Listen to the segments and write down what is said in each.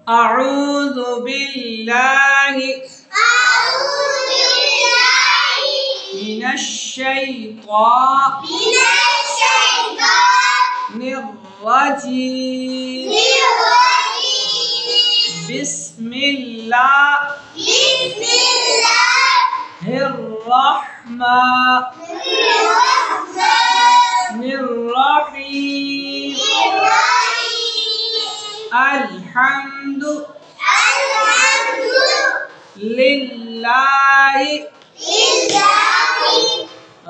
अऊज़ु बिल्लाहि मिनश्शैतानिर्रजीम बिस्मिल्लाहिर्रहमानिर्रहीम अल्हम्दुलिल्लाहि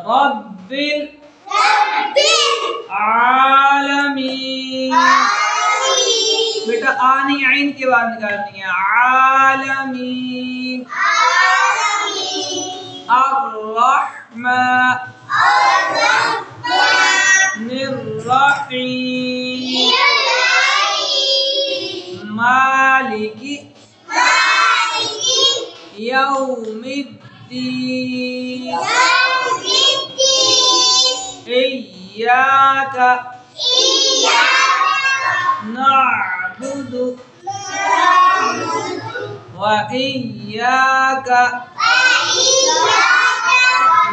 रब्बिल आलमीन। बेटा आनी आइन के बाद निकालनी है। आलमीन अर्रहमानिर्रहीम मालिकी यौमिद्दीन इय्याका नअबुदु व इय्याका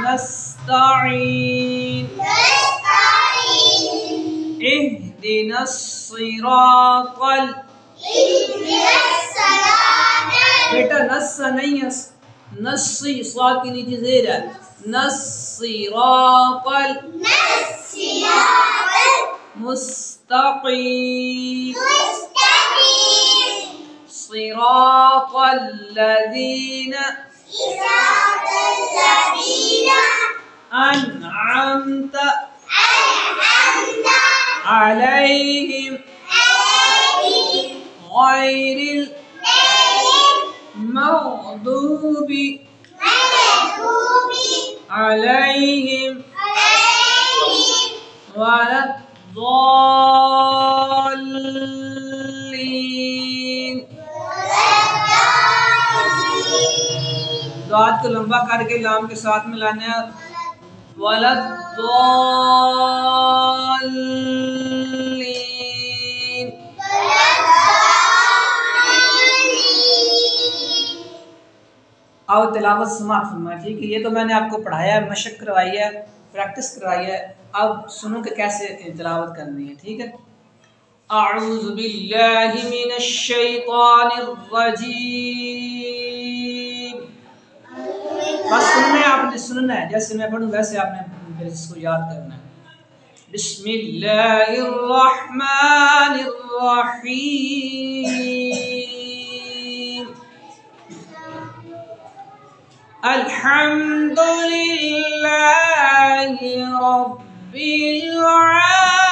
नस्तईन इहदिनस सिरातल बेटा नस्सा नहीं है, नस्सी स्वाद के नीचे ज़ेर है। नस्सिरातल मुस्तक़ीम सिरातल लज़ीना अनअमता अलैहिम गैरिल मग़दूबि अलैहिम वलद्दॉल्लीन। दाद को लंबा करके लाम के साथ मिलाना है। वलद्दॉल्लीन। आओ तिलावत समाअत फरमाएं। ठीक है, ये तो मैंने आपको पढ़ाया है, मशक करवाई है, प्रैक्टिस करवाई है। अब सुनो कि कैसे तिलावत करनी है। ठीक है, अऊज़ु बिल्लाहि मिनश्शैतानिर्रजीम। बस सुनना है, आपने सुनना है, जैसे मैं पढ़ूं वैसे आपने इसको याद करना है। बिस्मिल्लाहिर्रहमानिर्रहीम अल्हम्दुलिल्लाहि रब्बिल आलमीन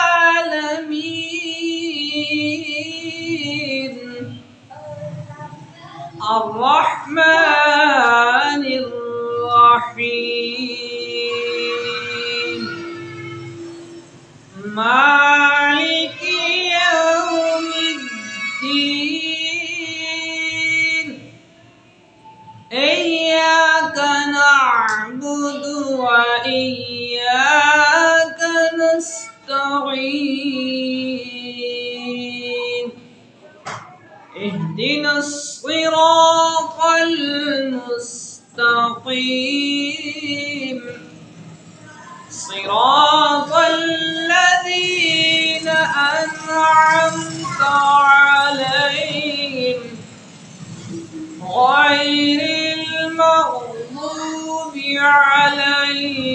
अर्रहमानिर रहीम मालिकी यौमिद्दीन इय्याका नअबुदु व इय्याका नस्तईन इहदिनस सिरातल मुस्तक़ीम सिरातल लज़ीना अनअमता अलैहिम गैरिल मग़दूबि अलैहिम